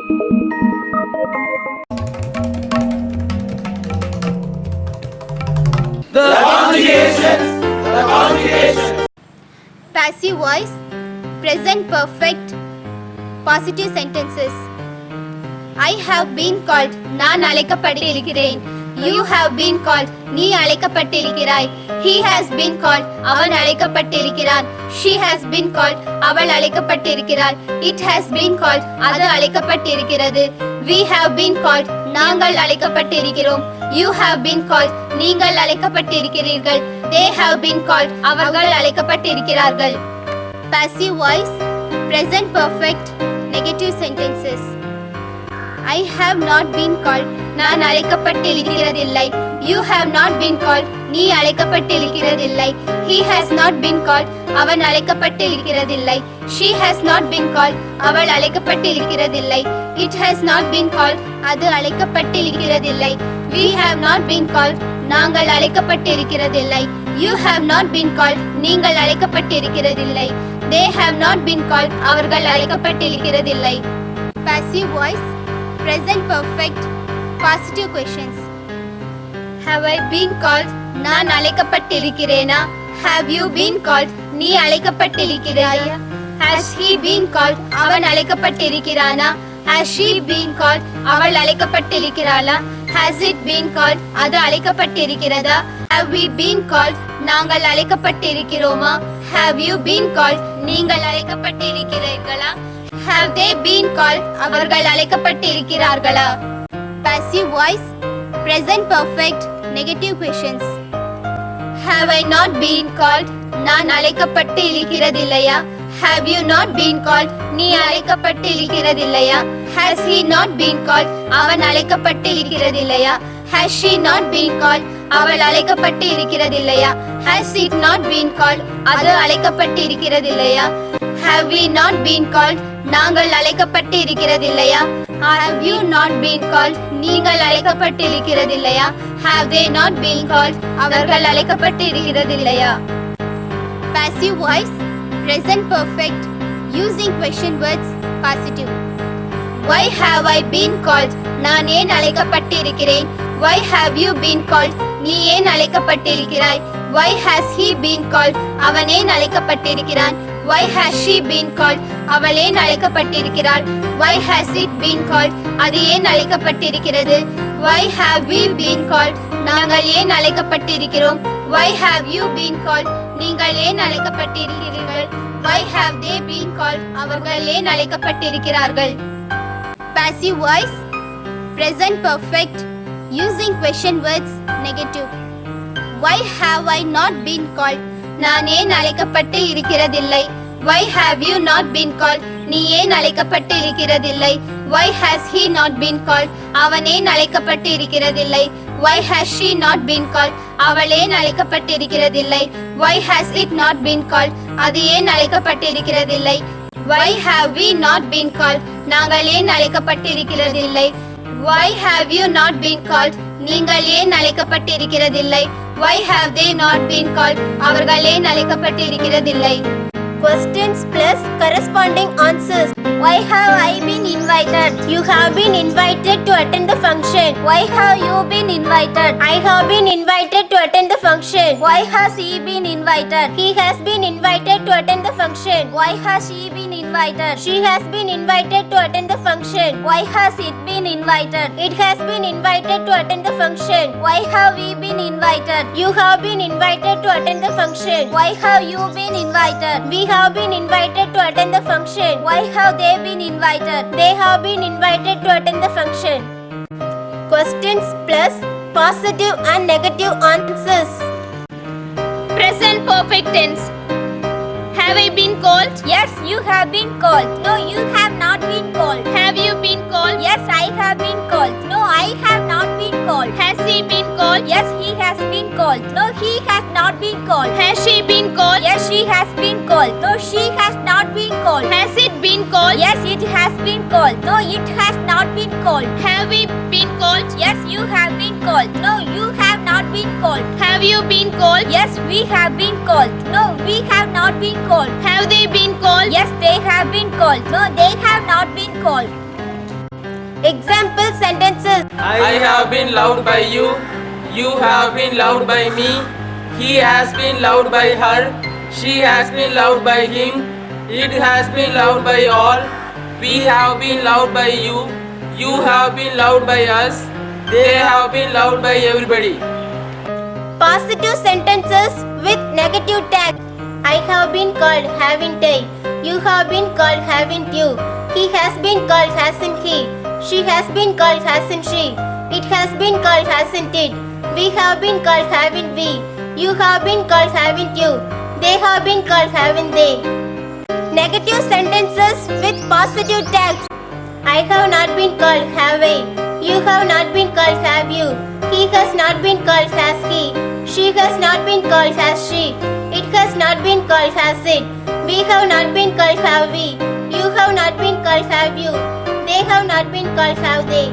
The conjugations. The conjugations. Passive voice, present perfect, positive sentences. I have been called. நான் அழைக்கப்பட்டிருக்கிறேன். You have been called. நீ அழைக்கப்பட்டிருக்கிறாய். He has been called. அவன் அழைக்கப்பட்டிருக்கிறான். She has been called. அவள் அழைக்கப்பட்டிருக்கிறாள். It has been called. அது அழைக்கப்பட்டிருக்கிறது. We have been called. நாங்கள் அழைக்கப்பட்டிருக்கிறோம். You have been called. நீங்கள் அழைக்கப்பட்டிருக்கிறீர்கள். They have been called. அவர்கள் அழைக்கப்பட்டிருக்கிறார்கள். Passive voice, present perfect, negative sentences. I have not been called. நான் அழைக்கப்பட்டிருக்கிறதில்லை. You have not been called. நீ அழைக்கப்பட்டிருக்கிறதில்லை. He has not been called. அவன் அழைக்கப்பட்டிருக்கிறதில்லை. She has not been called. அவள் அழைக்கப்பட்டிருக்கிறதில்லை. It has not been called. அது அழைக்கப்பட்டிருக்கிறதில்லை. We have not been called. நாங்கள் அழைக்கப்பட்டிருக்கிறதில்லை. You have not been called. நீங்கள் அழைக்கப்பட்டிருக்கிறதில்லை. They have not been called. அவர்கள் அழைக்கப்பட்டிருக்கிறதில்லை. Passive voice, present perfect, positive questions. Have I been called? நான் அழைக்கப்பட்டிருக்கிறேனா? Have you been called? நீ அழைக்கப்பட்டிருக்கிறாயா? Has he been called? அவன் அழைக்கப்பட்டிருக்கிறானா? Has she been called? அவள் அழைக்கப்பட்டிருக்கிறாளா? Has it been called? அது அழைக்கப்பட்டிருக்கிறதா? Have we been called? நாங்கள் அழைக்கப்பட்டிருக்கிறோமா? Have you been called? நீங்கள் அழைக்கப்பட்டிருக்கிறீர்களா? Have they been called? அவர்கள் அழைக்கப்பட்டிருக்கிறார்களா? Passive voice, present perfect, negative questions. Have I not been called? நான் அழைக்கப்பட்டு இருக்கிறதில்லையா? Have you not been called? நீ அழைக்கப்பட்டு இருக்கிறதில்லையா? Has he not been called? அவன் அழைக்கப்பட்டு இருக்கிறதில்லையா? Has she not been called? அவள் அழைக்கப்பட்டு இருக்கிறதில்லையா? Has it not been called? அது அழைக்கப்பட்டு இருக்கிறதில்லையா? Have we not been called? நாங்கள் அழைக்கப்பட்டு இருக்கிறதில்லையா? Have you not been called? நீங்கள் அழைக்கப்பட்டு இருக்கிறதில்லையா? Have they not been called? அவர்கள் அழைக்கப்பட்டு இருக்கிறதில்லையா? Passive voice, present perfect, using question words, positive. Why have I been called? நான் ஏன் அழைக்கப்பட்டு இருக்கிறேன்? Why have you been called? நீ ஏன் அழைக்கப்பட்டிருக்கிறாய்? Why has he been called? அவன் ஏன் அழைக்கப்பட்டிருக்கிறான்? Why has she been called? அவள் ஏன் அழைக்கப்பட்டிருக்கிறாள்? Why has it been called? அது ஏன் அழைக்கப்பட்டிருக்கிறது? Why have we been called? நாங்கள் ஏன் அழைக்கப்பட்டிருக்கிறோம்? Why have you been called? நீங்கள் ஏன் அழைக்கப்பட்டிருக்கிறீர்கள்? Why have they been called? அவர்கள் ஏன் அழைக்கப்பட்டிருக்கிறார்கள்? Passive voice, present perfect, using question words, negative. Why have I not been called? நான் ஏன் அழைக்கப்பட்டு இருக்கிறதில்லை? Why have you not been called? நீ ஏன் அழைக்கப்பட்டு இருக்கிறதில்லை? Why has he not been called? அவன் ஏன் அழைக்கப்பட்டு இருக்கிறதில்லை? Why has she not been called? அவள் ஏன் அழைக்கப்பட்டு இருக்கிறதில்லை? Why has it not been called? அது ஏன் அழைக்கப்பட்டு இருக்கிறதில்லை? Why have we not been called? நாங்கள் ஏன் அழைக்கப்பட்டு இருக்கிறதில்லை? Why have you not been called? நீங்கள் ஏன் அழைக்கப்பட்டு இருக்கிறதில்லை? Why have they not been called? அவர்கள் ஏன் அழைக்கப்பட்டு இருக்கிறதில்லை? Questions plus corresponding answers. Why have I been invited? You have been invited to attend the function. Why have you been invited? I have been invited to attend the function. Why has he been invited? He has been invited to attend the function. Why has she been invited? She has been invited to attend the function. Why has it been invited? It has been invited to attend the function. Why have we been invited? You have been invited to attend the function. Why have you been invited? We have been invited to attend the function. Why have they been invited? They have been invited to attend the function. Questions plus positive and negative answers. Present perfect tense. Have I been called? Yes, you have been called. No, you have not been called. Have you been called? Yes, I have been called. No, I have not been called. Has he been called? Yes, he has been called. No, he has not been called. Has she been called? Yes, she has been called. No, she has not been called. Has it been called? Yes, it has been called. No, it has not been called. Have we been called? Yes, you have been called. No, you have not been called. Have you been called? Yes, we have been called. No, we have not been called. Have they been called? Yes, they have been called. No, they have not been called. Example sentences. I have been loved by you. You have been loved by me. He has been loved by her. She has been loved by him. It has been loved by all. We have been loved by you. You have been loved by us. They have been loved by everybody. Positive sentences with negative tag. I have been called, haven't I? You have been called, haven't you? He has been called, hasn't he? She has been called, hasn't she? It has been called, hasn't it? We have been called, haven't we? You have been called, haven't you? They have been called, haven't they? Negative sentences with positive tags. I have not been called, have I? You have not been called, have you? He has not been called, has he? She has not been called, has she? It has not been called, has it? We have not been called, have we? You have not been called, have you? They have not been called, have they?